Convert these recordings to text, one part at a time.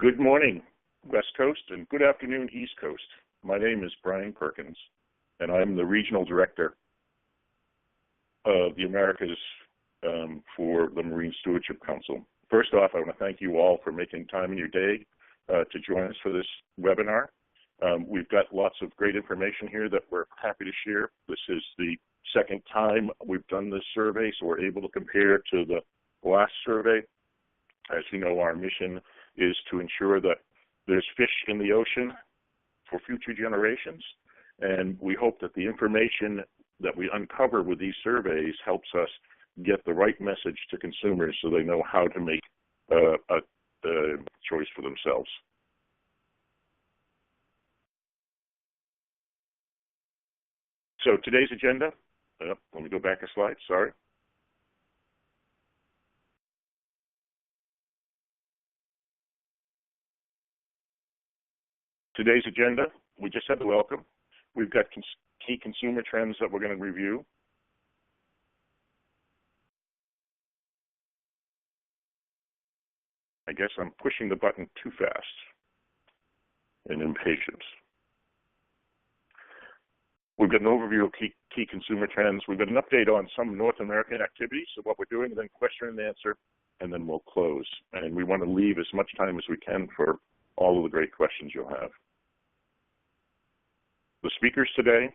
Good morning, West Coast, and good afternoon, East Coast. My name is Brian Perkins, and I'm the Regional Director of the Americas for the Marine Stewardship Council. First off, I want to thank you all for making time in your day to join us for this webinar. We've got lots of great information here that we're happy to share. This is the second time we've done this survey, so we're able to compare to the last survey. As you know, our mission is to ensure that there's fish in the ocean for future generations, and we hope that the information that we uncover with these surveys helps us get the right message to consumers so they know how to make a choice for themselves. So today's agenda, let me go back a slide, sorry. Today's agenda, we just had the welcome. We've got key consumer trends that we're going to review. I guess I'm pushing the button too fast and impatient. We've got an overview of key consumer trends. We've got an update on some North American activities of what we're doing, and then question and answer, and then we'll close. And we want to leave as much time as we can for all of the great questions you'll have. The speakers today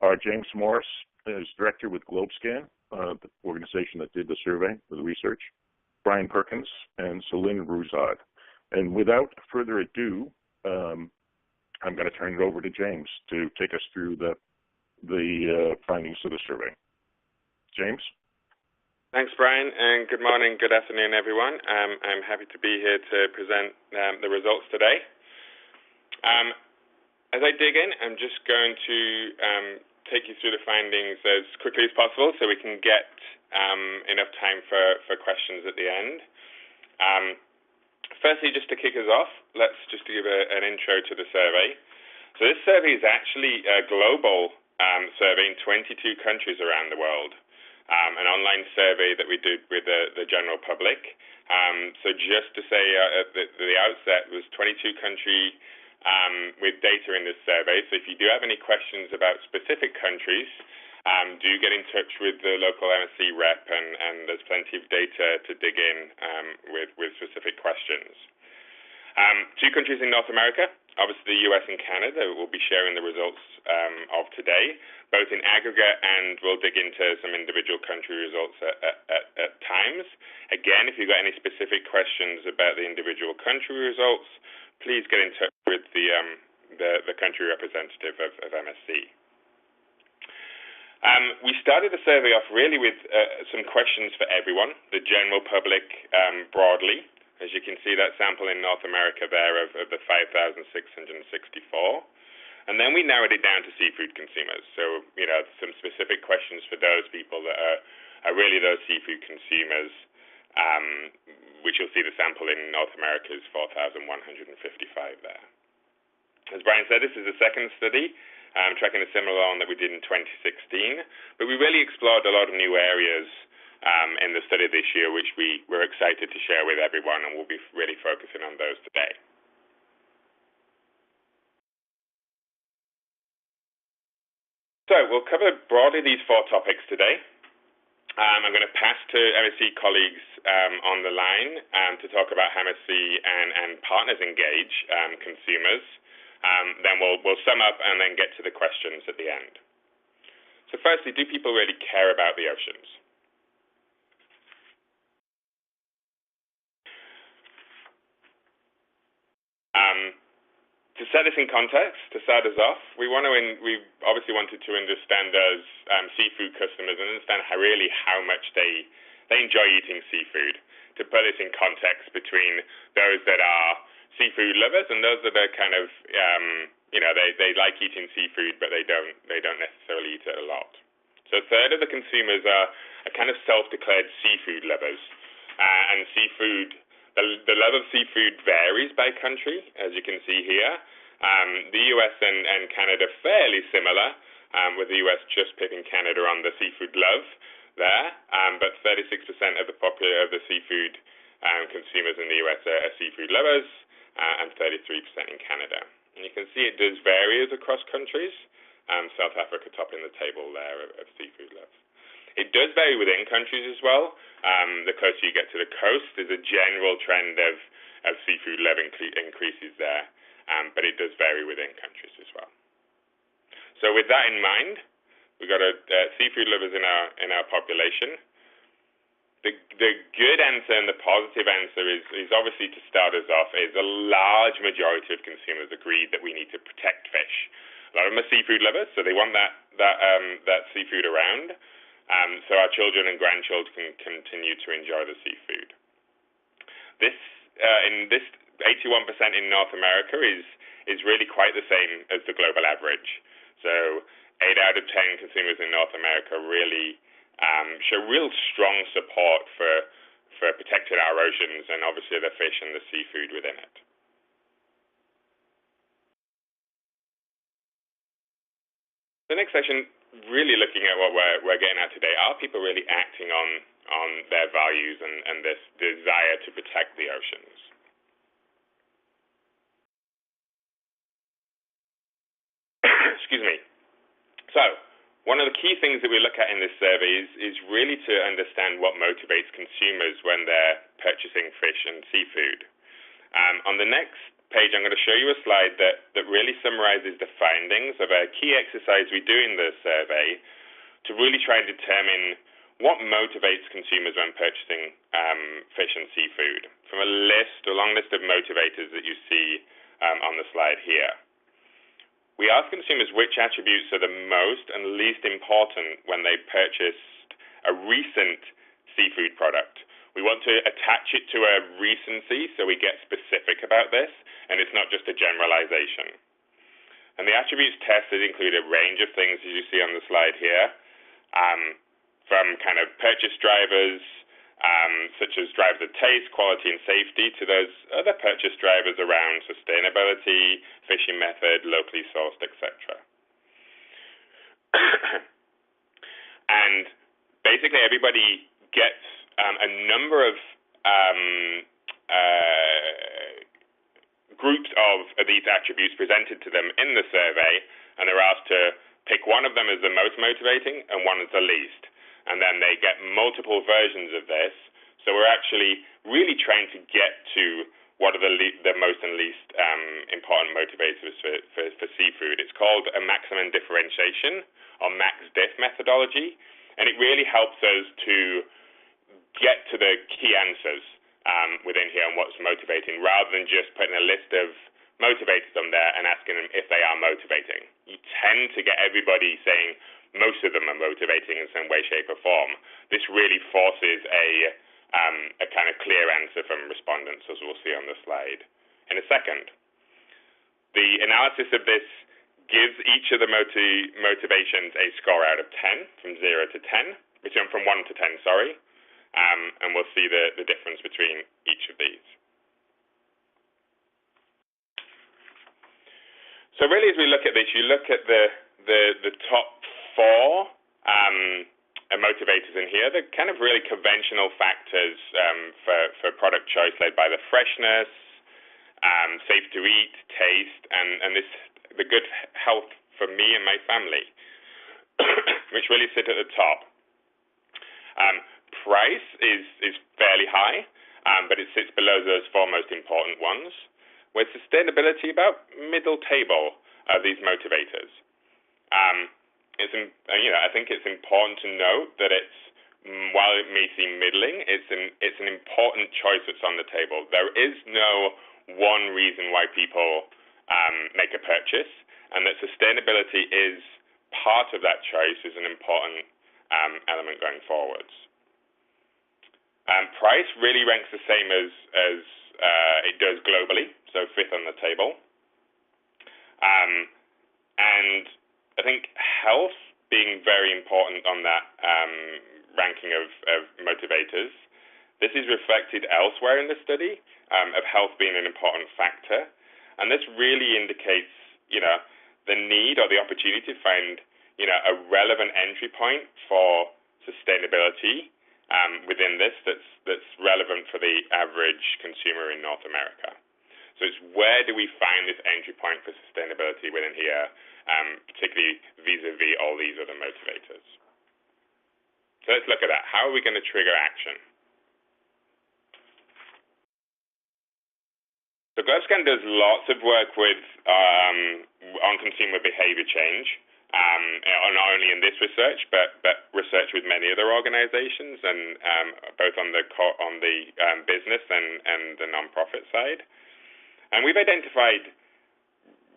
are James Morris, who's director with GlobeScan, the organization that did the survey, the research, Brian Perkins, and Celine Rouzard. And without further ado, I'm going to turn it over to James to take us through the findings of the survey. James? Thanks, Brian, and good morning, good afternoon, everyone. I'm happy to be here to present the results today. As I dig in, I'm just going to take you through the findings as quickly as possible so we can get enough time for questions at the end. Firstly, just to kick us off, let's just give an intro to the survey. So this survey is actually a global survey in 22 countries around the world, an online survey that we did with the general public. So just to say at the outset, it was 22 countries with data in this survey. So if you do have any questions about specific countries, do get in touch with the local MSC rep, and there's plenty of data to dig in with specific questions. 2 countries in North America, obviously the US and Canada, will be sharing the results of today, both in aggregate, and we'll dig into some individual country results at times. Again, if you've got any specific questions about the individual country results, please get in touch with the country representative of MSC. We started the survey off really with some questions for everyone, the general public broadly. As you can see, that sample in North America there of the 5,664. And then we narrowed it down to seafood consumers. So, some specific questions for those people that are really those seafood consumers, which you'll see the sample in North America is 4,155 there. As Brian said, this is the second study, tracking a similar one that we did in 2016, but we really explored a lot of new areas in the study this year, which we were excited to share with everyone, and we'll be really focusing on those today. So we'll cover broadly these 4 topics today. I'm going to pass to MSC colleagues on the line to talk about how MSC and partners engage consumers. Then we'll sum up and then get to the questions at the end. So firstly, do people really care about the oceans? To set this in context, to start us off, we obviously wanted to understand those seafood customers and understand how much they enjoy eating seafood. To put this in context between those that are seafood lovers and those that are kind of, they like eating seafood, but they don't necessarily eat it a lot. So a third of the consumers are kind of self-declared seafood lovers, and seafood. The level of seafood varies by country, as you can see here. The US and Canada fairly similar, with the US just picking Canada on the seafood love there, but 36% of the seafood consumers in the US are seafood lovers, and 33% in Canada. And you can see it does vary across countries. South Africa topping the table there of seafood love. It does vary within countries as well. The closer you get to the coast, there's a general trend of seafood love increases there, but it does vary within countries as well. So with that in mind, we've got seafood lovers in our population. The good answer and the positive answer is obviously, to start us off, is a large majority of consumers agree that we need to protect fish. A lot of them are seafood lovers, so they want that seafood around, so our children and grandchildren can continue to enjoy the seafood. This 81% in North America is really quite the same as the global average. So 8 out of 10 consumers in North America really show real strong support for protecting our oceans and obviously the fish and the seafood within it. The next section, really looking at what we're getting at today, are people really acting on their values and this desire to protect the oceans? Excuse me. So, one of the key things that we look at in this survey is really to understand what motivates consumers when they're purchasing fish and seafood. On the next page, I'm going to show you a slide that really summarizes the findings of a key exercise we do in the survey to really try and determine what motivates consumers when purchasing fish and seafood, from a long list of motivators that you see on the slide here. We ask consumers which attributes are the most and least important when they purchased a recent seafood product. We want to attach it to a recency, so we get specific about this, and it's not just a generalization. And the attributes tested include a range of things, as you see on the slide here, from kind of purchase drivers, such as drivers of taste, quality, and safety, to those other purchase drivers around sustainability, fishing method, locally sourced, etc. And basically everybody gets a number of groups of these attributes presented to them in the survey, and they're asked to pick one of them as the most motivating and one as the least. And then they get multiple versions of this. So we're actually really trying to get to what are the most and least important motivators for seafood. It's called a maximum differentiation, or max-diff methodology, and it really helps us to get to the key answers within here and what's motivating, rather than just putting a list of motivators on there and asking them if they are motivating. You tend to get everybody saying most of them are motivating in some way, shape, or form. This really forces a kind of clear answer from respondents, as we'll see on the slide in a second. The analysis of this gives each of the motivations a score out of 10, from 0 to 10, from 1 to 10, sorry, and we'll see the difference between each of these. So really, as we look at this, you look at the top 4 motivators in here. They're kind of really conventional factors for product choice, led by the freshness, safe to eat, taste, and the good health for me and my family, which really sit at the top. Price is fairly high, but it sits below those 4 most important ones, with sustainability about middle table of these motivators. I think it's important to note that while it may seem middling, it's an important choice that's on the table. There is no one reason why people make a purchase, and that sustainability is part of that choice, is an important element going forwards. Price really ranks the same as it does globally, so 5th on the table. And I think health being very important on that ranking of motivators. This is reflected elsewhere in the study, of health being an important factor. And this really indicates, the need or the opportunity to find, a relevant entry point for sustainability within this that's relevant for the average consumer in North America. So it's where do we find this entry point for sustainability within here, particularly vis-a-vis all these other motivators. So let's look at that. How are we going to trigger action? So GlobeScan does lots of work with on consumer behavior change, not only in this research, but research with many other organizations, and both on the business and the nonprofit side. And we've identified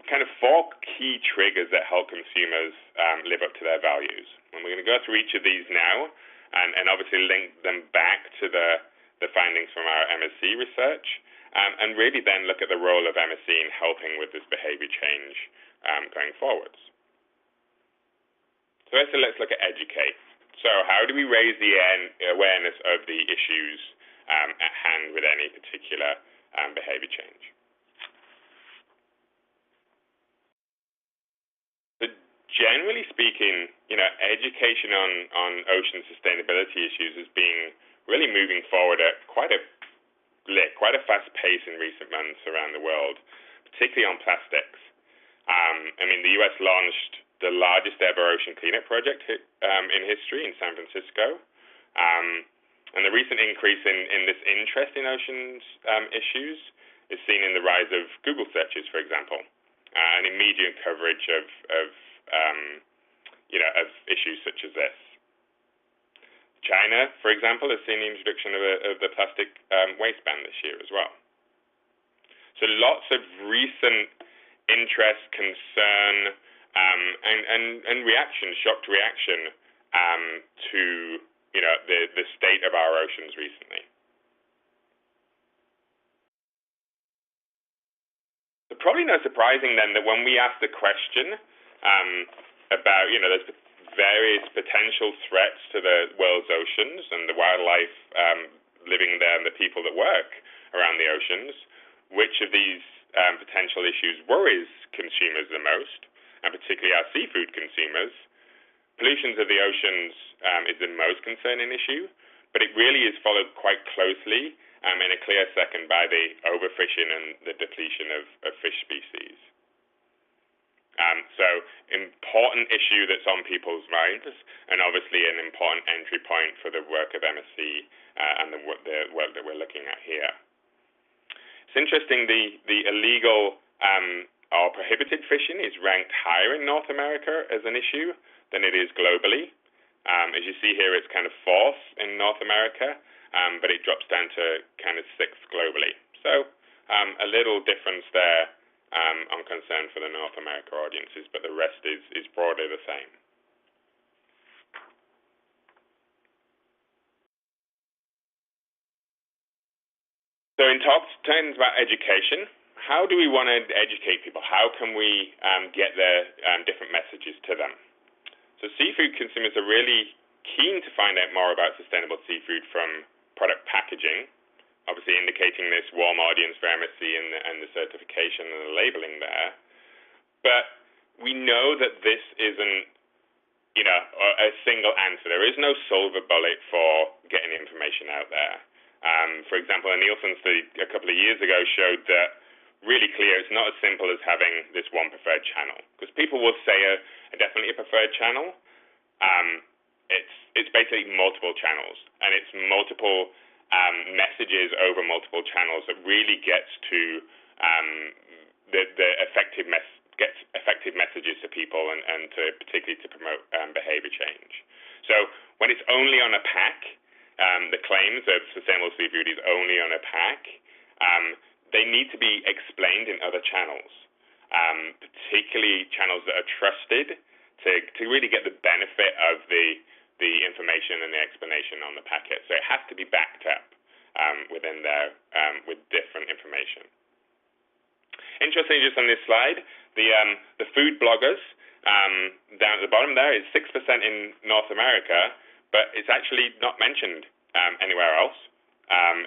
kind of 4 key triggers that help consumers live up to their values. And we're going to go through each of these now and obviously link them back to the findings from our MSc research, and really then look at the role of MSc in helping with this behavior change going forwards. So let's look at educate. So how do we raise the awareness of the issues at hand with any particular behavior change? Generally speaking, education on ocean sustainability issues has been really moving forward at quite a fast pace in recent months around the world, particularly on plastics. The U.S. launched the largest ever ocean cleanup project in history in San Francisco, and the recent increase in this interest in oceans issues is seen in the rise of Google searches, for example, and immediate coverage of issues such as this. China, for example, has seen the introduction of the plastic waste ban this year as well. So lots of recent interest, concern, and reaction, shocked reaction to the state of our oceans recently. So probably no surprising then that when we ask the question about there's various potential threats to the world's oceans and the wildlife living there and the people that work around the oceans, which of these potential issues worries consumers the most, and particularly our seafood consumers? Pollution of the oceans is the most concerning issue, but it really is followed quite closely in a clear second by the overfishing and the depletion of fish species. So important issue that's on people's minds, and obviously an important entry point for the work of MSc and the work that we're looking at here. It's interesting, the illegal or prohibited fishing is ranked higher in North America as an issue than it is globally. As you see here, it's kind of 4th in North America, but it drops down to kind of 6th globally. So a little difference there on concern for the North America audiences, but the rest is broadly the same. So in terms about education, how do we want to educate people? How can we get their different messages to them? So seafood consumers are really keen to find out more about sustainable seafood from product packaging, obviously indicating this warm audience for MSc and the certification and the labeling there. But we know that this isn't, a single answer. There is no silver bullet for getting information out there. For example, a Nielsen study a couple of years ago showed that really clear it's not as simple as having this one preferred channel, because people will say definitely a preferred channel. It's basically multiple channels, and it's multiple messages over multiple channels that really gets to the effective messages to people and to particularly to promote behavior change. So when it's only on a pack, the claims of sustainable seafood is only on a pack, they need to be explained in other channels, particularly channels that are trusted to really get the benefit of the information and the explanation on the packet. So it has to be backed up within there with different information. Interestingly, just on this slide, the food bloggers down at the bottom there is 6% in North America, but it's actually not mentioned anywhere else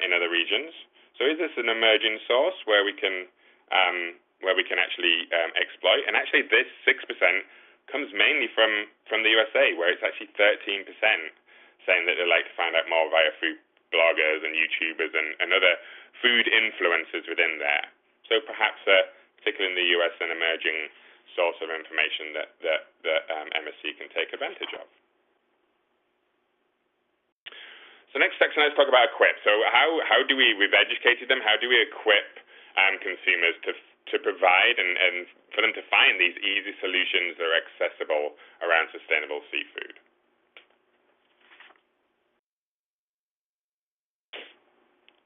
in other regions. So is this an emerging source where we can actually exploit? And actually, this 6% comes mainly from the USA, where it's actually 13%. saying that they like to find out more via food bloggers and YouTubers and other food influencers within there. So perhaps, particularly in the US, an emerging source of information that MSC can take advantage of. So next section, let's talk about equip. So how do we've educated them, how do we equip consumers to provide and for them to find these easy solutions that are accessible around sustainable seafood?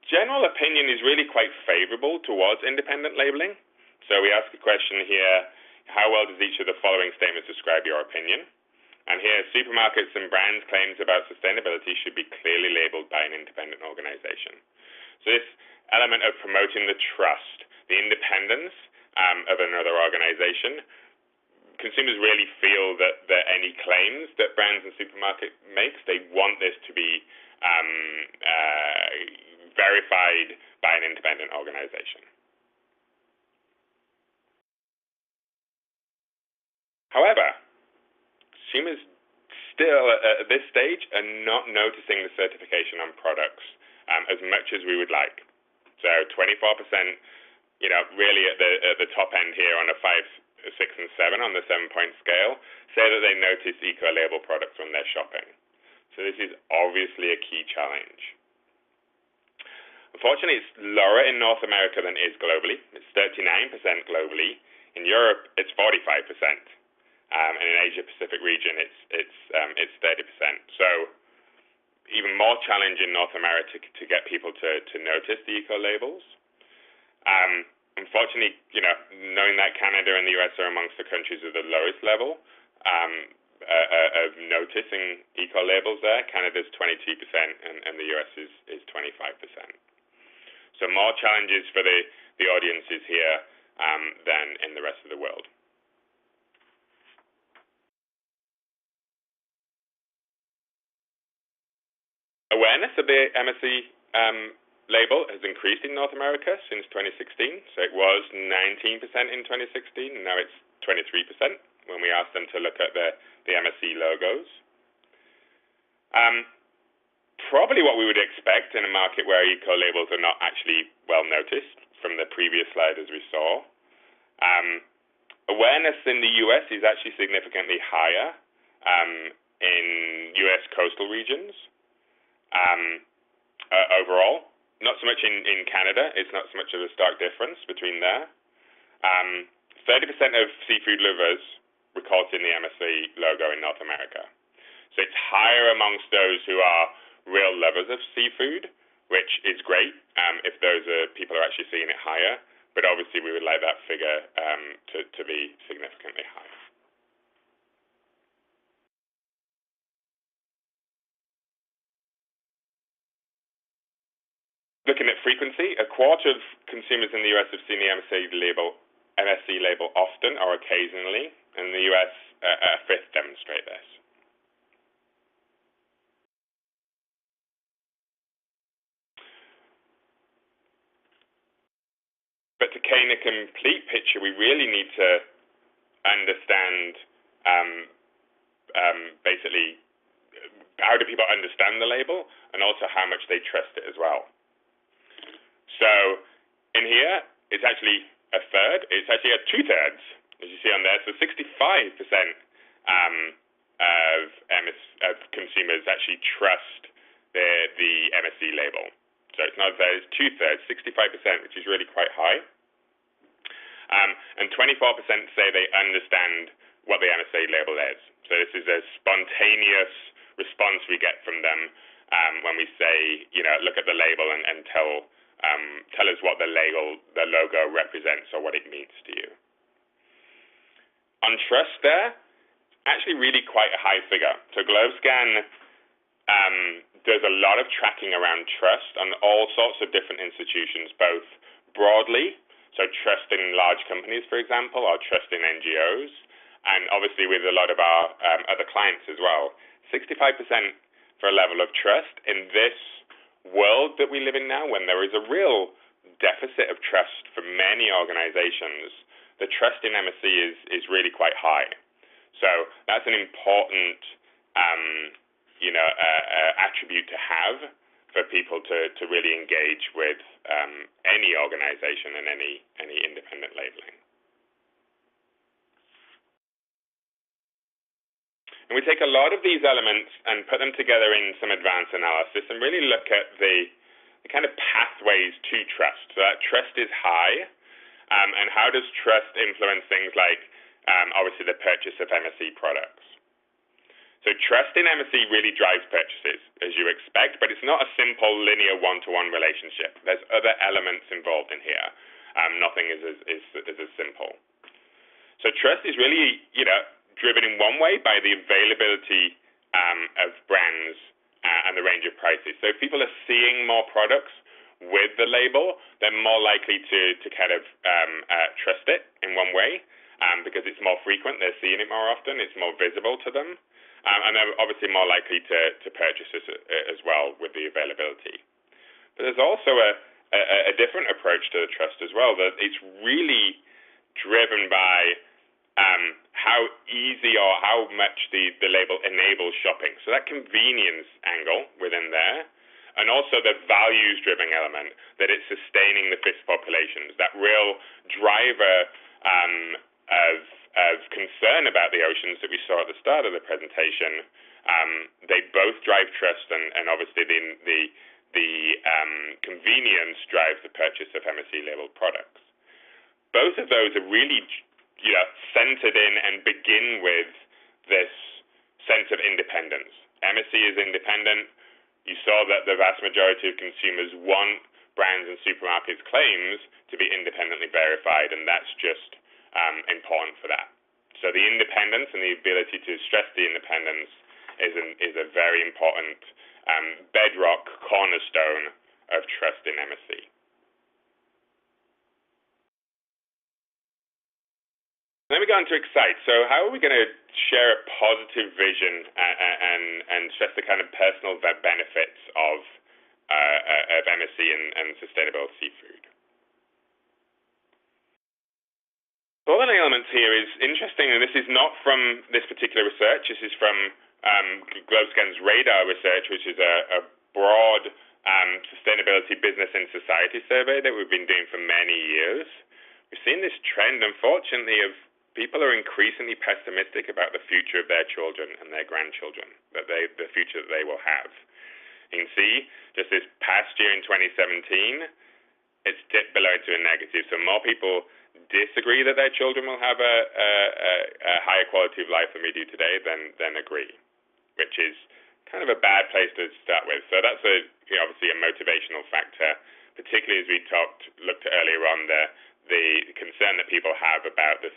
General opinion is really quite favorable towards independent labeling. So we ask a question here, how well does each of the following statements describe your opinion? And here, supermarkets and brands' claims about sustainability should be clearly labeled by an independent organization. So this element of promoting the trust, the independence of another organization, consumers really feel that any claims that brands and supermarket makes, they want this to be verified by an independent organization. However, consumers still at this stage are not noticing the certification on products as much as we would like. So 24%, really at the top end here on a 5, 6, and 7 on the 7-point scale, say that they notice eco-label products when they're shopping. So this is obviously a key challenge. Unfortunately, it's lower in North America than it is globally. It's 39% globally. In Europe, it's 45%. And in Asia Pacific region, it's 30%. So even more challenge in North America to get people to notice the eco labels. Unfortunately, knowing that Canada and the US are amongst the countries with the lowest level of noticing eco labels there, Canada's 22% and the US is 25%. So more challenges for the audiences here than in the rest of the world. Awareness of the MSC label has increased in North America since 2016. So it was 19% in 2016, and now it's 23% when we asked them to look at the MSC logos. Probably what we would expect in a market where eco-labels are not actually well noticed from the previous slide as we saw. Awareness in the US is actually significantly higher in US coastal regions overall. Not so much in Canada. It's not so much of a stark difference between there. 30% of seafood lovers recorded in the MSC logo in North America. So it's higher amongst those who are real lovers of seafood, which is great if those people are actually seeing it higher. But obviously we would like that figure to be significantly higher. Looking at frequency, a quarter of consumers in the US have seen the MSC label often or occasionally. In the US, a fifth demonstrate this. But to gain a complete picture, we really need to understand basically how do people understand the label and also how much they trust it as well. So in here, it's actually a third. It's actually a 2/3, as you see on there. So 65% of consumers actually trust the MSC label. So it's not a third, it's 2/3, 65%, which is really quite high. And 24% say they understand what the MSC label is. So this is a spontaneous response we get from them when we say, look at the label and tell us what the logo represents or what it means to you. On trust there, actually really quite a high figure. So GlobeScan does a lot of tracking around trust on all sorts of different institutions, both broadly, so trust in large companies, for example, or trust in NGOs, and obviously with a lot of our other clients as well. 65% for a level of trust in this world that we live in now, when there is a real deficit of trust for many organizations. The trust in MSC is really quite high. So that's an important attribute to have for people to really engage with any organization and any independent labeling. And we take a lot of these elements and put them together in some advanced analysis and really look at the kind of pathways to trust. So that trust is high, and how does trust influence things like, obviously, the purchase of MSC products? So trust in MSC really drives purchases, as you expect, but it's not a simple linear one-to-one relationship. There's other elements involved in here. Nothing is as simple. So trust is really, driven in one way by the availability of brands and the range of prices. So if people are seeing more products with the label, they're more likely to kind of trust it in one way because it's more frequent. They're seeing it more often. It's more visible to them. And they're obviously more likely to purchase it as well with the availability. But there's also a different approach to the trust as well, that it's really driven by how easy or how much the label enables shopping. So that convenience angle within there, and also the values-driven element, that it's sustaining the fish populations, that real driver of concern about the oceans that we saw at the start of the presentation. They both drive trust, and obviously the convenience drives the purchase of MSC-labeled products. Both of those are really centered in and begin with this sense of independence. MSC is independent. You saw that the vast majority of consumers want brands and supermarkets' claims to be independently verified, and that's just important for that. So the independence and the ability to stress the independence is a very important bedrock cornerstone of trust in MSC. Then we go on to Excite. So how are we going to share a positive vision and stress the kind of personal benefits of MSC and sustainable seafood? So one of the elements here is interesting, and this is not from this particular research. This is from GlobeScan's Radar research, which is a broad sustainability business and society survey that we've been doing for many years. We've seen this trend, unfortunately, of people are increasingly pessimistic about the future of their children and their grandchildren, the future that they will have. You can see, just this past year in 2017, it's dipped below to a negative. So more people disagree that their children will have a higher quality of life than we do today than agree, which is kind of a bad place to start with. So that's obviously a motivational factor, particularly as we looked at earlier on the concern that people have about the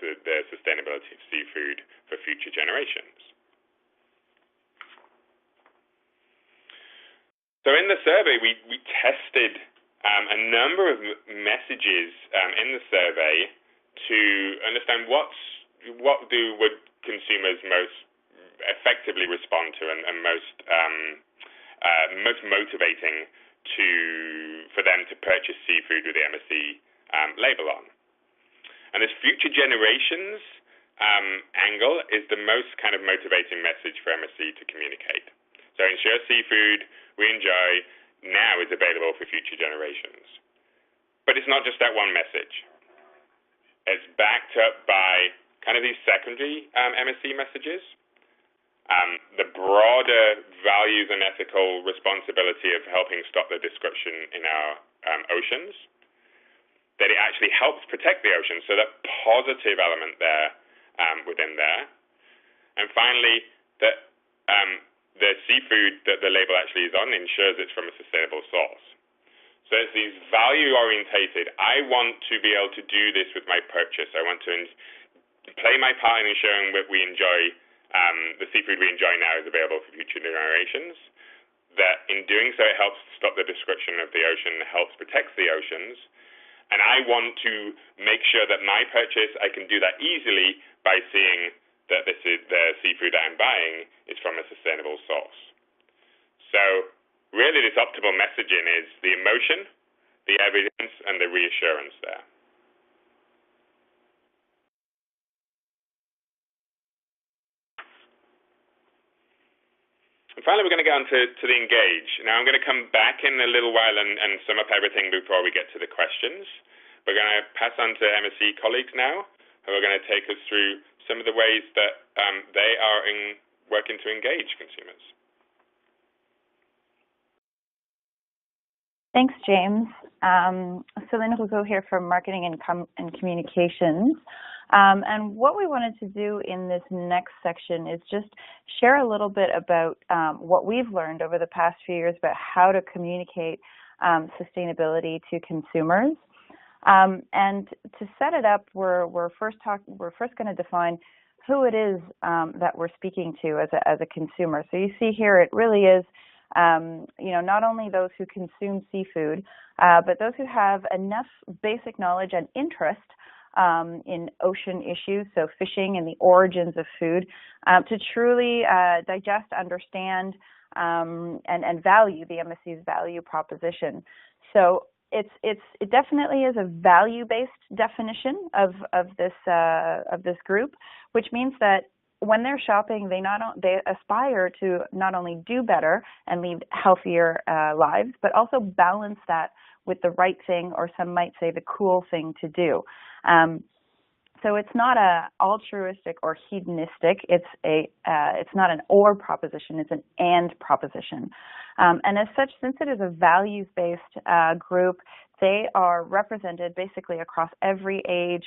sustainability of seafood for future generations. So in the survey, we tested a number of messages in the survey to understand what would consumers most effectively respond to and most motivating for them to purchase seafood with the MSC label on. And this future generations angle is the most kind of motivating message for MSC to communicate. So ensure seafood we enjoy now is available for future generations. But it's not just that one message. It's backed up by kind of these secondary MSC messages, the broader values and ethical responsibility of helping stop the destruction in our oceans, that it actually helps protect the ocean, so that positive element there within there. And finally, that the seafood that the label actually is on ensures it's from a sustainable source. So it's these value-orientated, I want to be able to do this with my purchase. I want to play my part in ensuring that we enjoy, the seafood we enjoy now is available for future generations. That in doing so, it helps stop the destruction of the ocean, helps protect the oceans. And I want to make sure that my purchase, I can do that easily by seeing that the seafood that I'm buying is from a sustainable source. So really this optimal messaging is the emotion, the evidence, and the reassurance there. And finally, we're going to go on to the engage. Now, I'm going to come back in a little while and sum up everything before we get to the questions. We're going to pass on to MSc colleagues now, who are going to take us through some of the ways that they are working to engage consumers. Thanks, James. Selena Hugo here from Marketing and Communications. And what we wanted to do in this next section is just share a little bit about what we've learned over the past few years about how to communicate sustainability to consumers. And to set it up, we're first going to define who it is that we're speaking to as a consumer. So you see here, it really is not only those who consume seafood, but those who have enough basic knowledge and interest in ocean issues, so fishing and the origins of food, to truly digest, understand, and value the MSC's value proposition. So it definitely is a value-based definition of this group, which means that when they're shopping, they aspire to not only do better and lead healthier lives, but also balance that with the right thing, or some might say the cool thing to do. So it's not a altruistic or hedonistic. It's not an or proposition. It's an and proposition. And as such, since it is a values-based group, they are represented basically across every age,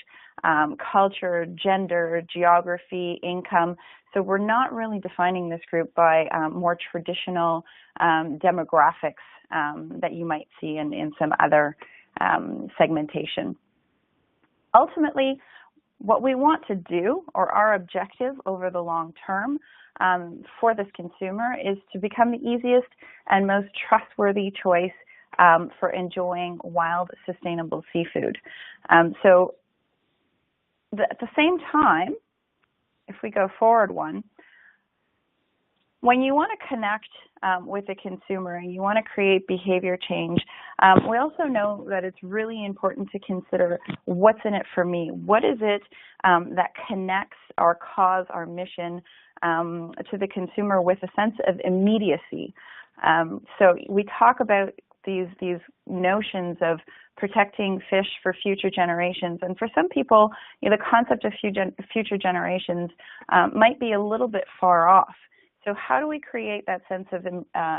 culture, gender, geography, income. So we're not really defining this group by more traditional demographics that you might see in some other segmentation. Ultimately, what we want to do, or our objective over the long term for this consumer, is to become the easiest and most trustworthy choice for enjoying wild, sustainable seafood. So at the same time, if we go forward one, when you want to connect with a consumer and you want to create behavior change, we also know that it's really important to consider what's in it for me. What is it that connects our cause, our mission to the consumer with a sense of immediacy? So we talk about these notions of protecting fish for future generations. And for some people, the concept of future generations might be a little bit far off. So how do we create that sense of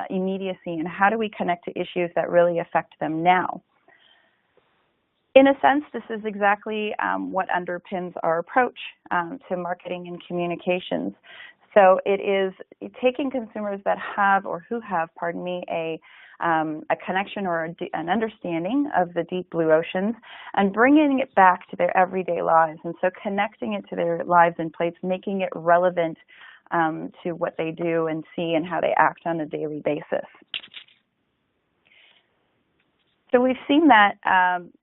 immediacy, and how do we connect to issues that really affect them now? In a sense, this is exactly what underpins our approach to marketing and communications. So it is taking consumers that have, or who have, a connection or an understanding of the deep blue oceans, and bringing it back to their everyday lives. And so connecting it to their lives and plates, making it relevant to what they do and see and how they act on a daily basis. So we've seen that,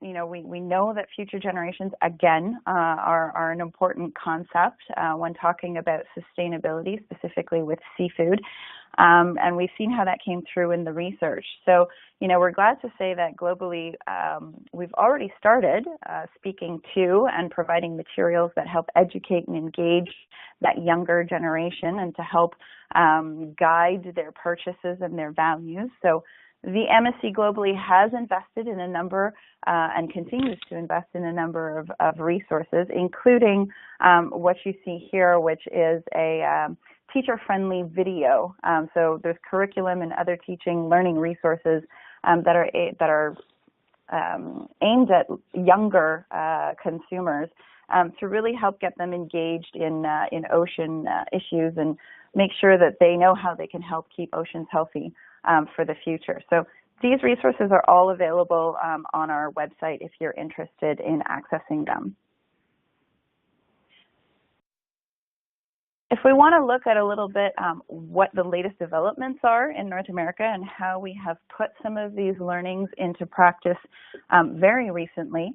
we know that future generations, again, are an important concept when talking about sustainability, specifically with seafood. And we've seen how that came through in the research. So, we're glad to say that globally, we've already started speaking to and providing materials that help educate and engage that younger generation, and to help guide their purchases and their values. So the MSC globally has invested in a number and continues to invest in a number of resources, including what you see here, which is a teacher-friendly video. So there's curriculum and other teaching, learning resources that are aimed at younger consumers to really help get them engaged in ocean issues, and make sure that they know how they can help keep oceans healthy for the future. So these resources are all available on our website if you're interested in accessing them. If we want to look at a little bit what the latest developments are in North America and how we have put some of these learnings into practice very recently,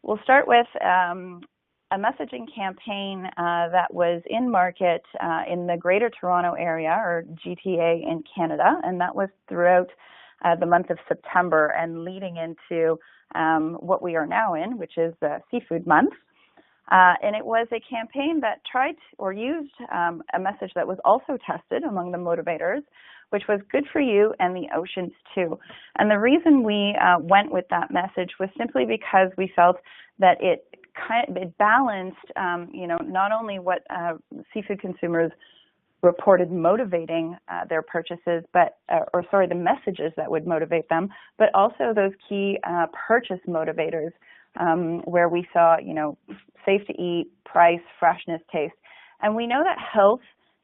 we'll start with a messaging campaign that was in market in the Greater Toronto Area, or GTA in Canada, and that was throughout the month of September and leading into what we are now in, which is Seafood Month. And it was a campaign that tried or used a message that was also tested among the motivators, which was good for you and the oceans too. And the reason we went with that message was simply because we felt that it balanced, not only what seafood consumers reported motivating their purchases, the messages that would motivate them, but also those key purchase motivators where we saw, safe to eat, price, freshness, taste. And we know that health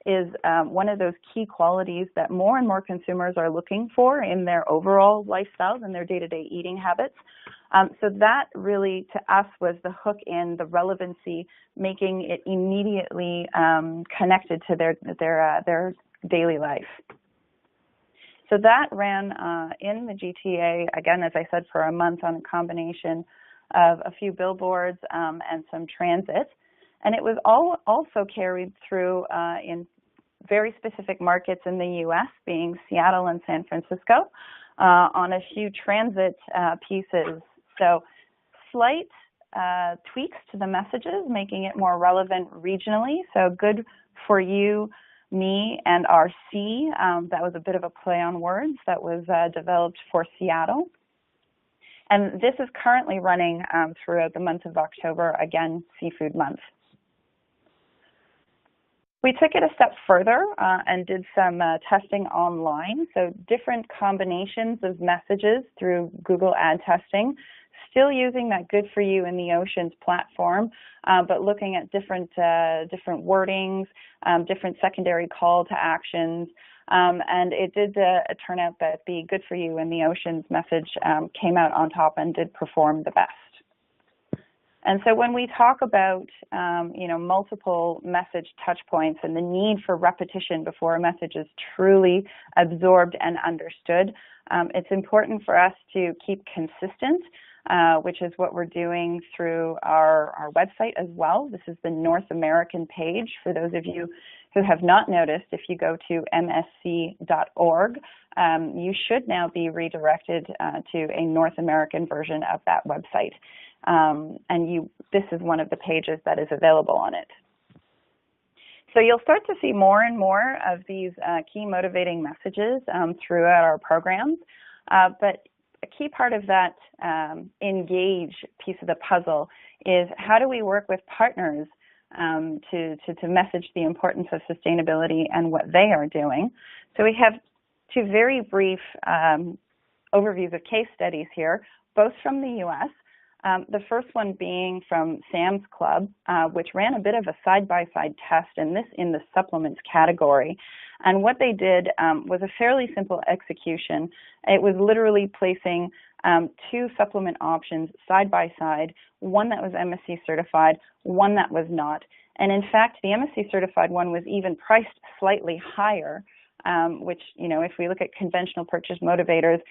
is one of those key qualities that more and more consumers are looking for in their overall lifestyles and their day-to-day eating habits. So that really, to us, was the hook in the relevancy, making it immediately connected to their daily life. So that ran in the GTA, again, as I said, for a month on a combination of a few billboards and some transit. And it was also carried through in very specific markets in the U.S., being Seattle and San Francisco, on a few transit pieces. So slight tweaks to the messages, making it more relevant regionally. So good for you, me, and our sea. That was a bit of a play on words that was developed for Seattle. And this is currently running throughout the month of October, again, Seafood Month. We took it a step further and did some testing online. So different combinations of messages through Google ad testing, still using that Good For You in the Oceans platform, but looking at different wordings, different secondary call to actions. And it did turn out that the Good For You in the Oceans message came out on top and did perform the best. And so when we talk about, multiple message touch points and the need for repetition before a message is truly absorbed and understood, it's important for us to keep consistent, which is what we're doing through our website as well. This is the North American page. For those of you who have not noticed, if you go to msc.org, you should now be redirected to a North American version of that website. This is one of the pages that is available on it. So you'll start to see more and more of these key motivating messages throughout our programs, but a key part of that engage piece of the puzzle is how do we work with partners to message the importance of sustainability and what they are doing. So we have two very brief overviews of case studies here, both from the U.S., the first one being from Sam's Club, which ran a bit of a side-by-side test, and this in the supplements category. And what they did was a fairly simple execution. It was literally placing two supplement options side by side, one that was MSC certified, one that was not. And in fact, the MSC certified one was even priced slightly higher, which, if we look at conventional purchase motivators,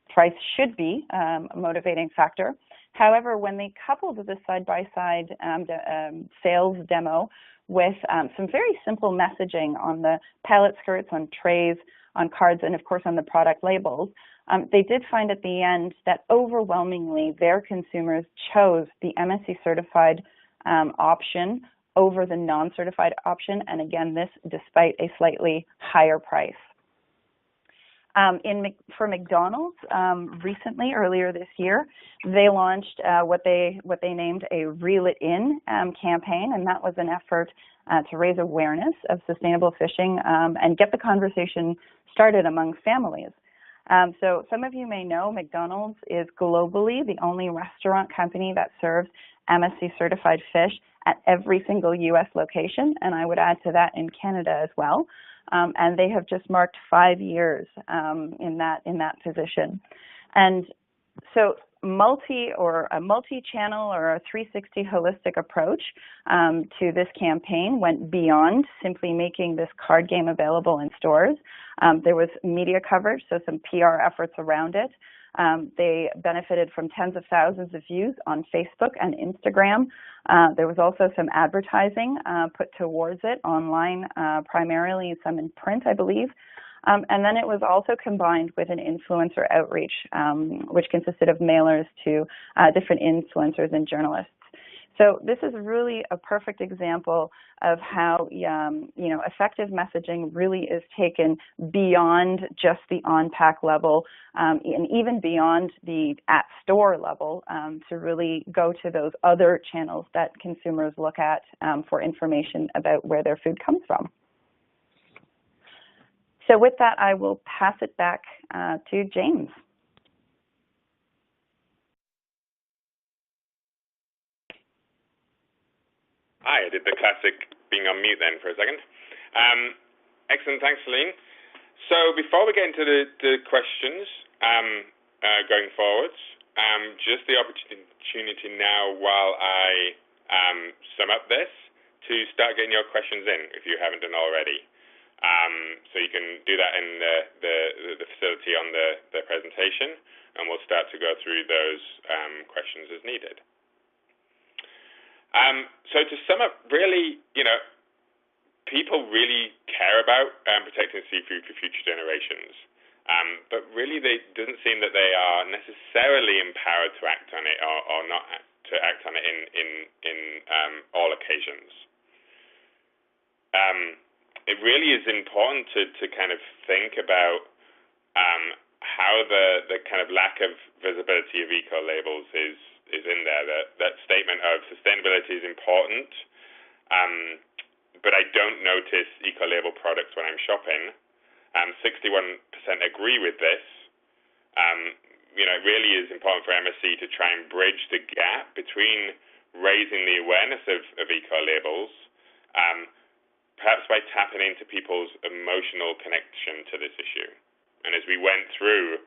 price should be a motivating factor. However, when they coupled the side-by-side sales demo with some very simple messaging on the pallet skirts, on trays, on cards, and of course on the product labels, they did find at the end that overwhelmingly their consumers chose the MSC certified option over the non-certified option, and again, this despite a slightly higher price. For McDonald's, recently, earlier this year, they launched what they named a Reel It In campaign, and that was an effort to raise awareness of sustainable fishing and get the conversation started among families. So some of you may know McDonald's is globally the only restaurant company that serves MSC certified fish at every single U.S. location, and I would add to that in Canada as well. And they have just marked 5 years in that position. And so a multi-channel or a 360 holistic approach to this campaign went beyond simply making this card game available in stores. There was media coverage, so some PR efforts around it. They benefited from tens of thousands of views on Facebook and Instagram. There was also some advertising put towards it online, primarily some in print, I believe. And then it was also combined with an influencer outreach, which consisted of mailers to different influencers and journalists. So this is really a perfect example of how effective messaging really is taken beyond just the on-pack level and even beyond the at-store level to really go to those other channels that consumers look at for information about where their food comes from. So with that, I will pass it back to James. Hi, I did the classic being on mute then for a second. Excellent, thanks, Celine. So before we get into the questions going forwards, just the opportunity now while I sum up this to start getting your questions in if you haven't done already. So you can do that in the facility on the presentation, and we'll start to go through those questions as needed. So to sum up, really, people really care about protecting seafood for future generations, but really it doesn't seem that they are necessarily empowered to act on it or not to act on it in all occasions. It really is important to kind of think about how the kind of lack of visibility of eco labels is in there. That statement of sustainability is important, but I don't notice eco-label products when I'm shopping. 61% agree with this. It really is important for MSC to try and bridge the gap between raising the awareness of eco-labels, perhaps by tapping into people's emotional connection to this issue. And as we went through,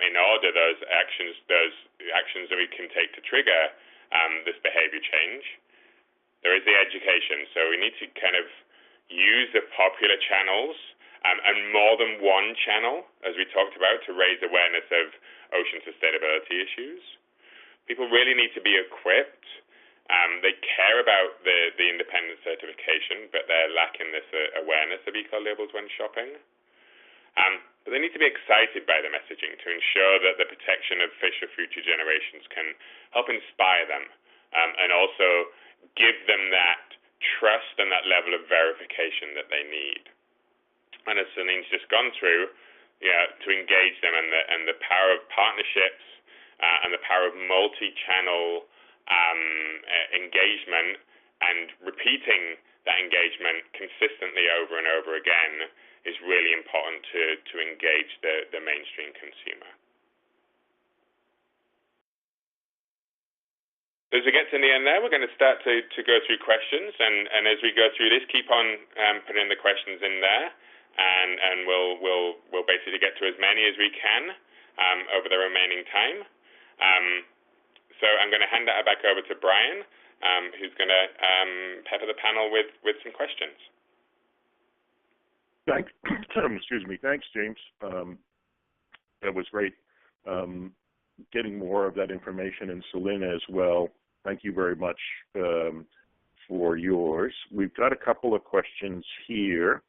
in order those actions that we can take to trigger this behavior change, there is the education. So we need to kind of use the popular channels and more than one channel, as we talked about, to raise awareness of ocean sustainability issues. People really need to be equipped. They care about the independent certification, but they're lacking this awareness of eco-labels when shopping. But they need to be excited by the messaging to ensure that the protection of fish for future generations can help inspire them and also give them that trust and that level of verification that they need. And as Celine's just gone through, to engage them and the power of partnerships and the power of multi-channel engagement and repeating that engagement consistently over and over again is really important to engage the mainstream consumer. As we get to the end there, we're going to start to go through questions, and as we go through this, keep on putting the questions in there, and we'll basically get to as many as we can over the remaining time. So I'm going to hand that back over to Brian, who's going to pepper the panel with some questions. Excuse me. Thanks, James. That was great. Getting more of that information, and Selena as well. Thank you very much for yours. We've got a couple of questions here.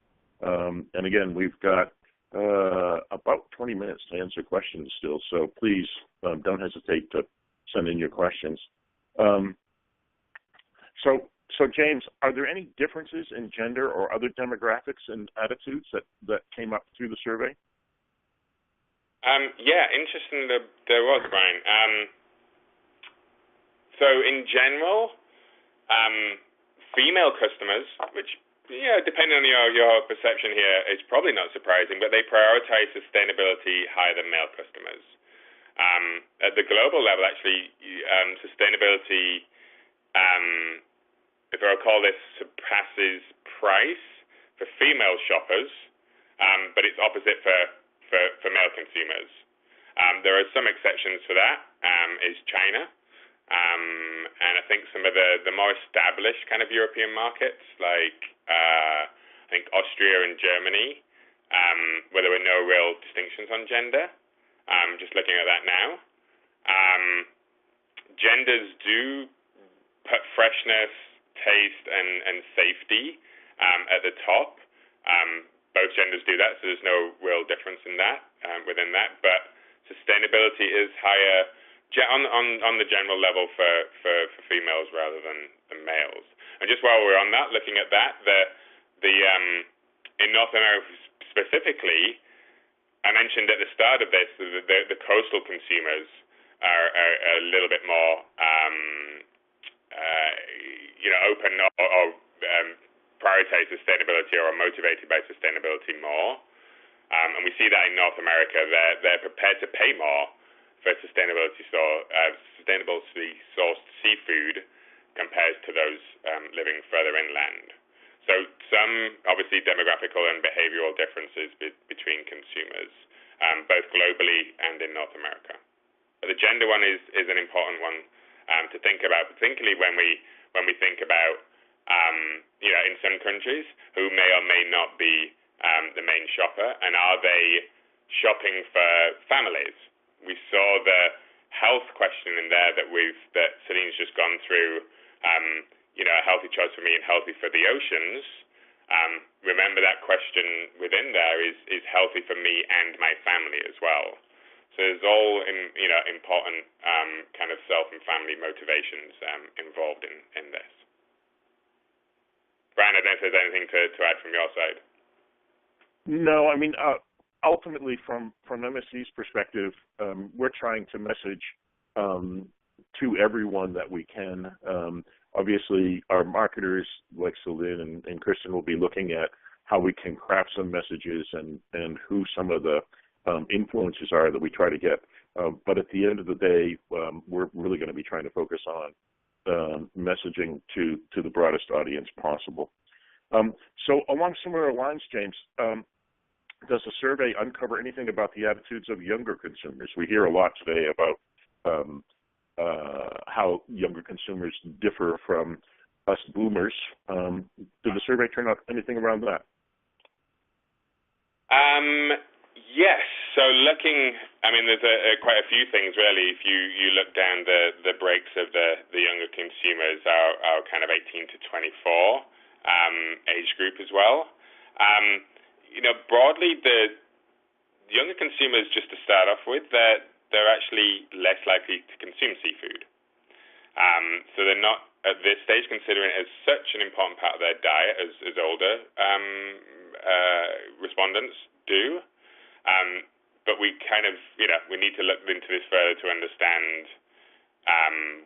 And again, we've got about 20 minutes to answer questions still, so please don't hesitate to send in your questions. So James, are there any differences in gender or other demographics and attitudes that came up through the survey? Yeah, interesting there was, Brian. So in general, female customers, which, depending on your perception here, is probably not surprising, but they prioritize sustainability higher than male customers. At the global level, actually, sustainability, if I recall this, surpasses price for female shoppers, but it's opposite for male consumers. There are some exceptions for that, is China. And I think some of the more established kind of European markets, like I think Austria and Germany, where there were no real distinctions on gender. Just looking at that now. Genders do put freshness, taste, and safety at the top. Both genders do that, so there's no real difference in that within that. But sustainability is higher on the general level for females rather than males. And just while we're on that, looking at that, in North America specifically, I mentioned at the start of this the coastal consumers are a little bit more open or prioritize sustainability or are motivated by sustainability more. And we see that in North America, they're prepared to pay more for sustainably sourced seafood compared to those living further inland. So some, obviously, demographical and behavioral differences between consumers, both globally and in North America. But the gender one is an important one to think about, particularly when we think about, in some countries who may or may not be the main shopper, and are they shopping for families? We saw the health question in there that Celine's just gone through. A healthy choice for me and healthy for the oceans. Remember that question within there is healthy for me and my family as well. So there's all important kind of self and family motivations involved in this. Brian, I don't know if there's anything to add from your side. No, I mean, ultimately from MSC's perspective, we're trying to message to everyone that we can. Obviously, our marketers like Celine and Kristen will be looking at how we can craft some messages and who some of the influences are that we try to get. But at the end of the day, we're really going to be trying to focus on messaging to the broadest audience possible. So along similar lines, James, does the survey uncover anything about the attitudes of younger consumers? We hear a lot today about how younger consumers differ from us boomers. Did the survey turn out anything around that? Yes. So there's quite a few things really. If you look down the breaks of the younger consumers, our kind of 18 to 24 age group as well. Broadly, the younger consumers, just to start off with, they're actually less likely to consume seafood. So they're not, at this stage, considering it as such an important part of their diet as older respondents do. But we kind of, we need to look into this further to understand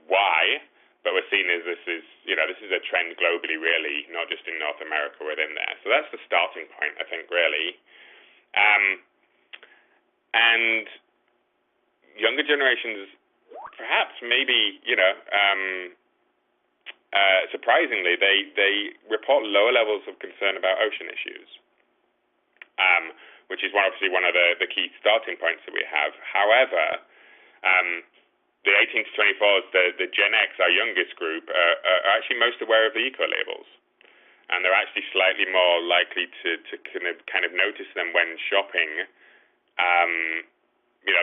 why. But we're seeing this is a trend globally, really, not just in North America within there. So that's the starting point, I think, really. And younger generations, perhaps, maybe, surprisingly, they report lower levels of concern about ocean issues, which is obviously one of the key starting points that we have. However, the 18 to 24s, the Gen X, our youngest group, are actually most aware of the eco-labels. And they're actually slightly more likely to kind of notice them when shopping,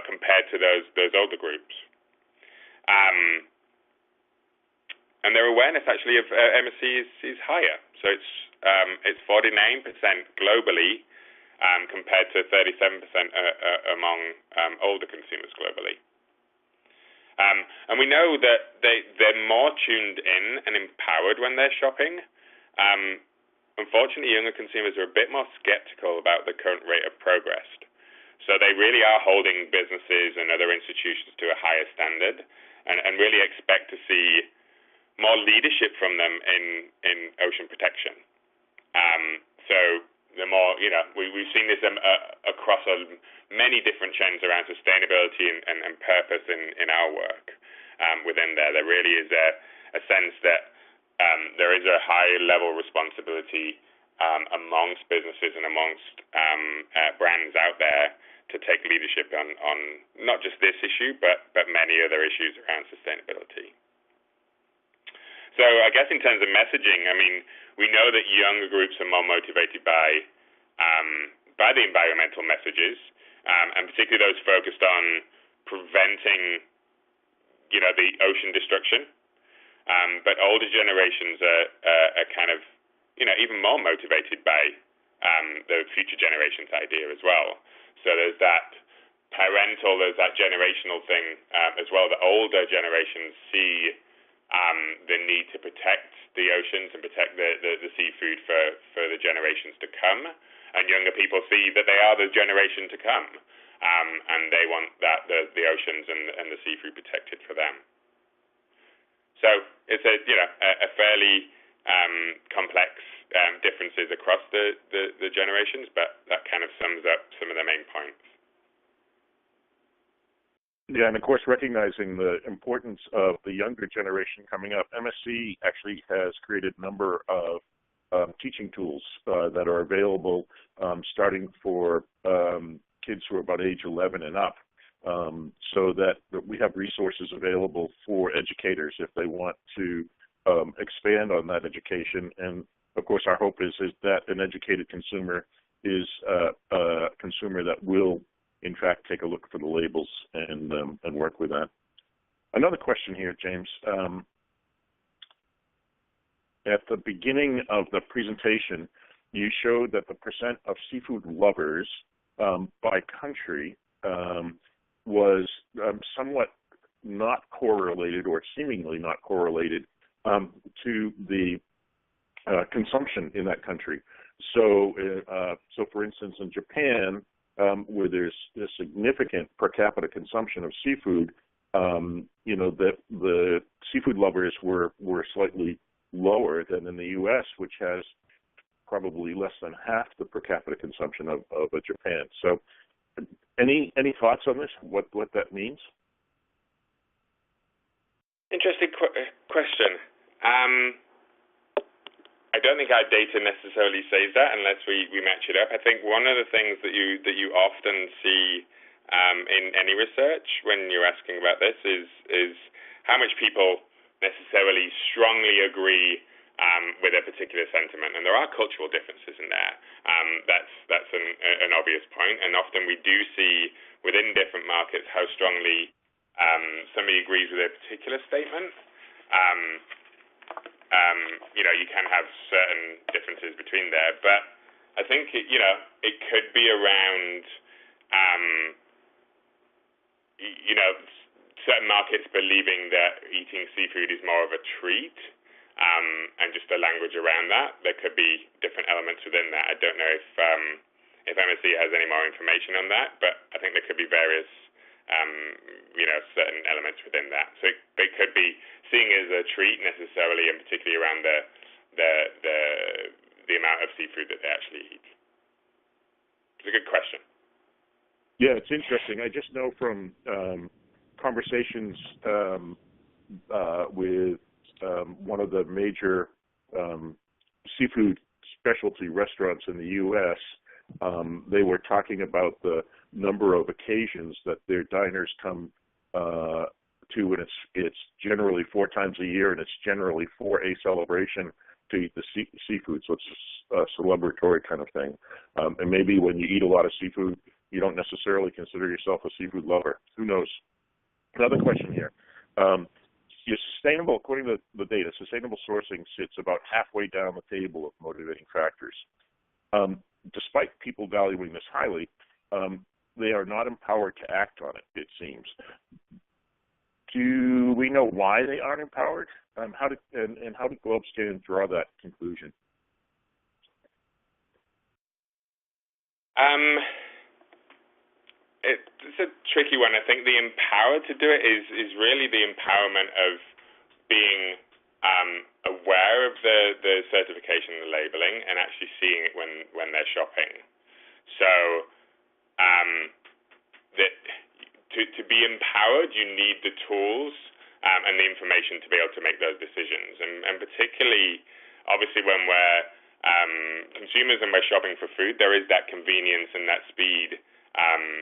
compared to those older groups. And their awareness actually of MSC is higher. So it's 49% globally, compared to 37% among older consumers globally. And we know that they're more tuned in and empowered when they're shopping. Unfortunately, younger consumers are a bit more skeptical about the current rate of progress. So they really are holding businesses and other institutions to a higher standard and really expect to see more leadership from them in ocean protection. So the more, we've seen this across many different trends around sustainability and purpose in our work within there. There really is a sense that there is a high level of responsibility amongst businesses and amongst brands out there to take leadership on not just this issue, but many other issues around sustainability. So I guess in terms of messaging, we know that younger groups are more motivated by the environmental messages, and particularly those focused on preventing, the ocean destruction. But older generations are kind of, even more motivated by the future generations idea as well. So there's that parental, there's that generational thing as well. The older generations see the need to protect the oceans and protect the seafood for the generations to come. And younger people see that they are the generation to come, and they want that the oceans and the seafood protected for them. So it's a fairly complex differences across the generations, but that kind of sums up some of the main points. Yeah, and of course, recognizing the importance of the younger generation coming up, MSC actually has created a number of teaching tools that are available starting for kids who are about age 11 and up, so that we have resources available for educators if they want to expand on that education. And of course, our hope is that an educated consumer is a consumer that will, in fact, take a look for the labels and work with that. Another question here, James. At the beginning of the presentation, you showed that the percent of seafood lovers by country was somewhat not correlated, or seemingly not correlated, to the consumption in that country. So for instance, in Japan, where there's a significant per capita consumption of seafood, the seafood lovers were slightly lower than in the U.S., which has probably less than half the per capita consumption of Japan. So, any thoughts on this? What that means? Interesting question. I don't think our data necessarily says that unless we match it up. I think one of the things that you often see in any research when you're asking about this is how much people necessarily strongly agree with a particular sentiment, and there are cultural differences in there. That's an obvious point, and often we do see within different markets how strongly somebody agrees with a particular statement. You can have certain differences between there, but I think it could be around certain markets believing that eating seafood is more of a treat, and just the language around that. There could be different elements within that. I don't know if MSC has any more information on that, but I think there could be various certain elements within that. So they could be seeing it as a treat necessarily, and particularly around the amount of seafood that they actually eat. It's a good question. Yeah, it's interesting. I just know from conversations with one of the major seafood specialty restaurants in the U.S., they were talking about the number of occasions that their diners come to, and it's generally 4 times a year, and it's generally for a celebration to eat the seafood. So it's a celebratory kind of thing. And maybe when you eat a lot of seafood, you don't necessarily consider yourself a seafood lover. Who knows? Another question here. According to the data, sustainable sourcing sits about halfway down the table of motivating factors. Despite people valuing this highly, they are not empowered to act on it, it seems. Do we know why they aren't empowered? How did GlobeScan draw that conclusion? It's a tricky one. I think the empowered to do it is really the empowerment of being aware of the certification and the labeling and actually seeing it when they're shopping. So to be empowered, you need the tools and the information to be able to make those decisions. And particularly, obviously, when we're consumers and we're shopping for food, there is that convenience and that speed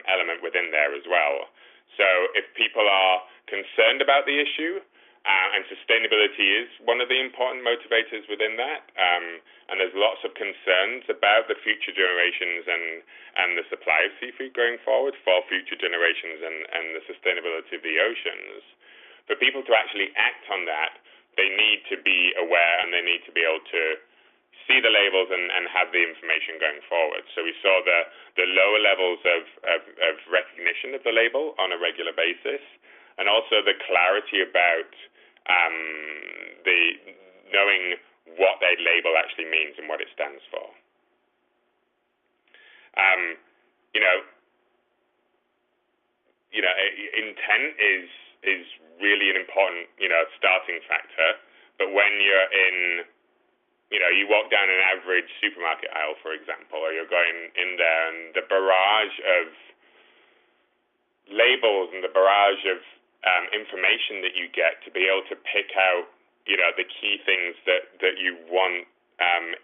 element within there as well. So if people are concerned about the issue, and sustainability is one of the important motivators within that, and there's lots of concerns about the future generations and the supply of seafood going forward for future generations and the sustainability of the oceans. For people to actually act on that, they need to be aware and they need to be able to see the labels and have the information going forward. So we saw the lower levels of recognition of the label on a regular basis, and also the clarity about the knowing what that label actually means and what it stands for. Intent is really an important starting factor. But when you're in, you walk down an average supermarket aisle, for example, or you're going in there, and the barrage of labels and the barrage of information that you get to be able to pick out, the key things that you want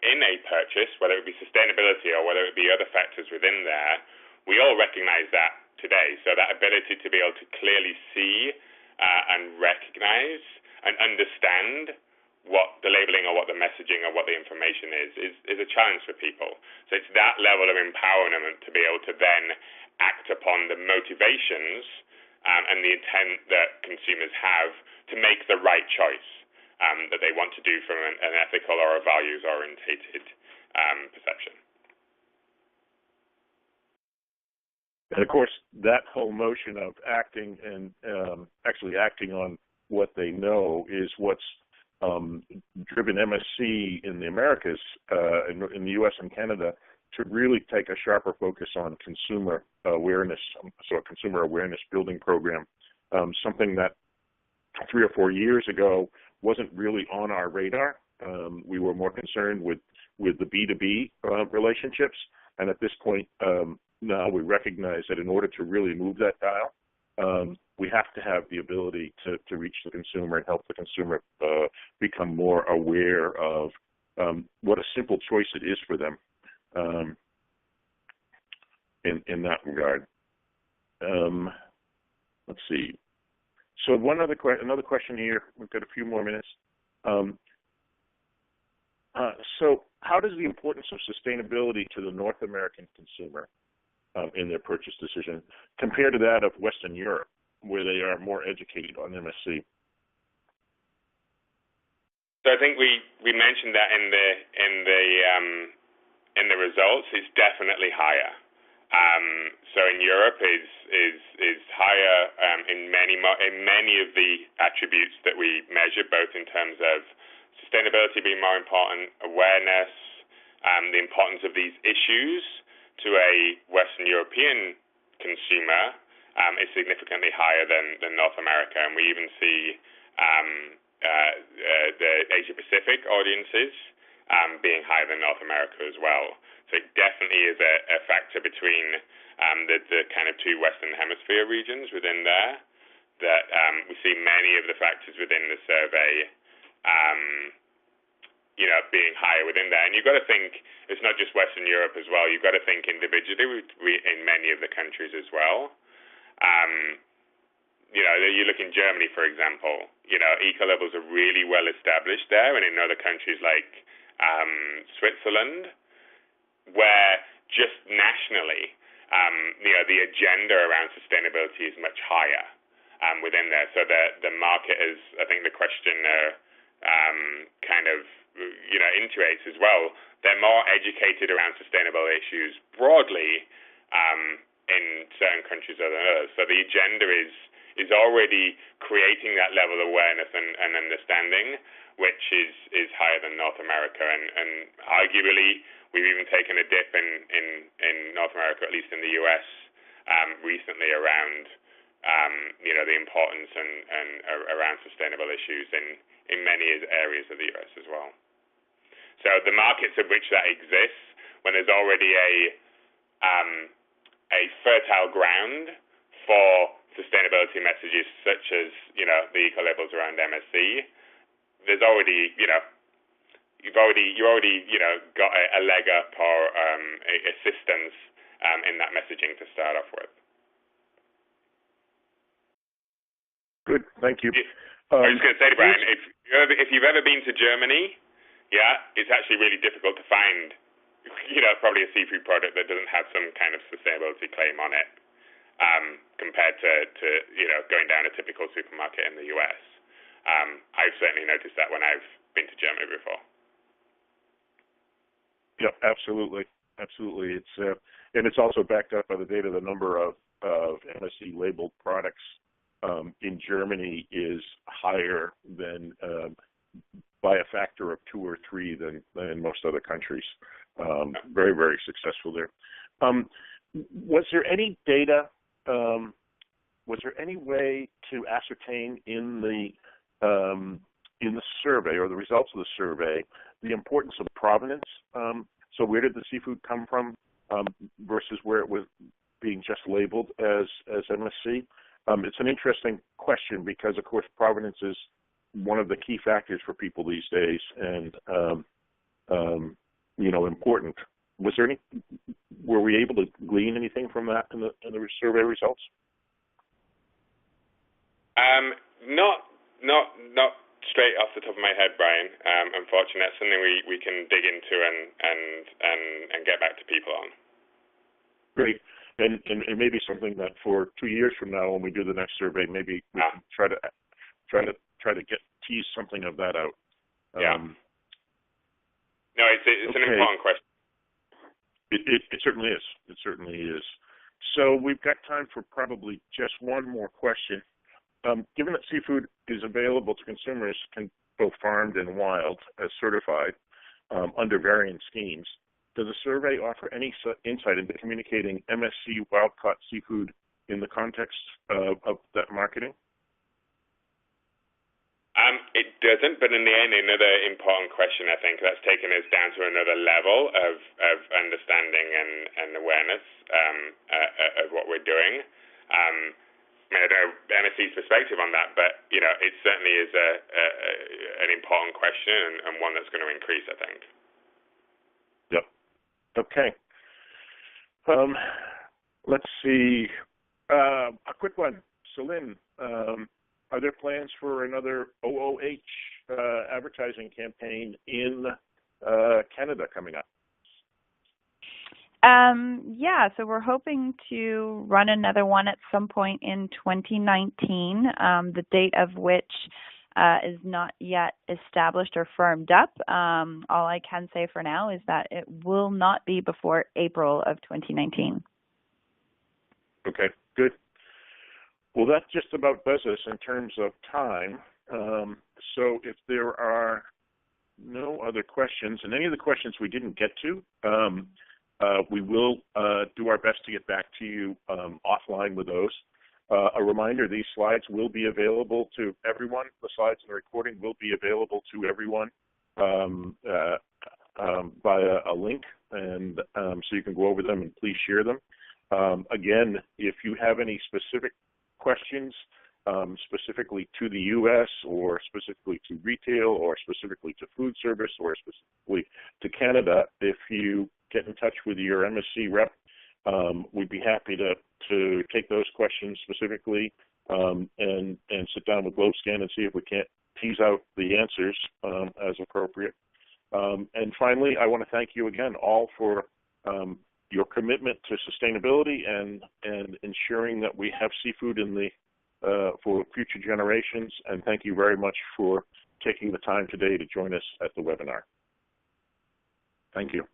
in a purchase, whether it be sustainability or whether it be other factors within there, we all recognize that today. So that ability to be able to clearly see and recognize and understand what the labeling or what the messaging or what the information is a challenge for people. So it's that level of empowerment to be able to then act upon the motivations and the intent that consumers have to make the right choice that they want to do from an ethical or a values-orientated perception. And of course, that whole notion of acting and actually acting on what they know is what's driven MSC in the Americas, in the U.S. and Canada, to really take a sharper focus on consumer awareness, so a consumer awareness building program, something that 3 or 4 years ago wasn't really on our radar. We were more concerned with the B2B relationships, and at this point, now we recognize that in order to really move that dial, we have to have the ability to reach the consumer and help the consumer become more aware of what a simple choice it is for them in that regard. Let's see. So another question here. We've got a few more minutes. So how does the importance of sustainability to the North American consumer in their purchase decision compare to that of Western Europe, where they are more educated on MSC? So I think we mentioned that in the results. It's definitely higher. So in Europe is higher in many of the attributes that we measure, both in terms of sustainability being more important, awareness, the importance of these issues to a Western European consumer is significantly higher than North America, and we even see the Asia Pacific audiences being higher than North America as well. So it definitely is a factor between the kind of two Western Hemisphere regions within there that we see many of the factors within the survey being higher within there. And you've got to think it's not just Western Europe as well. You've got to think individually in many of the countries as well. You look in Germany, for example, eco labels are really well established there, and in other countries like Switzerland, where just nationally, the agenda around sustainability is much higher within there. So the market is, I think the questioner kind of, intuits as well. They're more educated around sustainable issues broadly in certain countries than others. So the agenda is already creating that level of awareness and understanding, which is higher than North America. And arguably, we've even taken a dip in North America, at least in the U.S., recently around, the importance and around sustainable issues in many areas of the U.S. as well. So the markets of which that exists, when there's already a fertile ground for sustainability messages such as, the eco labels around MSC, there's already, you've already got a leg up or assistance in that messaging to start off with. Good, thank you. I was going to say to Brian, if you've ever been to Germany, it's actually really difficult to find, probably a seafood product that doesn't have some kind of sustainability claim on it, compared to going down a typical supermarket in the US. I've certainly noticed that when I've been to Germany before. Yep, absolutely. It's and it's also backed up by the data. The number of MSC labeled products in Germany is higher than by a factor of 2 or 3 than in most other countries. Very, very successful there. Was there any data? Was there any way to ascertain in the survey or the results of the survey the importance of provenance? So where did the seafood come from versus where it was being just labeled as MSC? It's an interesting question because, of course, provenance is one of the key factors for people these days, and important. Were we able to glean anything from that in the survey results? Not straight off the top of my head, Brian. Unfortunately, that's something we can dig into and get back to people on. Great. And maybe something that for 2 years from now, when we do the next survey, maybe we can try to tease something of that out. Yeah. No, it's an important question. It certainly is. It certainly is. So we've got time for probably just one more question. Given that seafood is available to consumers, both farmed and wild, as certified under varying schemes, does the survey offer any insight into communicating MSC wild-caught seafood in the context of that marketing? It doesn't, but in the end, another important question, I think, that's taken us down to another level of understanding and awareness of what we're doing. I don't know MSC's perspective on that, but it certainly is an important question and one that's going to increase, I think. Yep. Okay. Let's see. A quick one. Celine, are there plans for another OOH advertising campaign in Canada coming up? Yeah, so we're hoping to run another one at some point in 2019, the date of which is not yet established or firmed up. All I can say for now is that it will not be before April of 2019. Okay, good. Well, that just about does us in terms of time. So if there are no other questions, and any of the questions we didn't get to, we will do our best to get back to you offline with those. A reminder, these slides will be available to everyone. The slides and the recording will be available to everyone via a link, and so you can go over them and please share them. Again, if you have any specific questions, specifically to the U.S. or specifically to retail or specifically to food service or specifically to Canada, if you get in touch with your MSC rep, we'd be happy to take those questions specifically and sit down with GlobeScan and see if we can't tease out the answers as appropriate. And finally, I want to thank you again all for your commitment to sustainability and ensuring that we have seafood in the for future generations. And thank you very much for taking the time today to join us at the webinar. Thank you.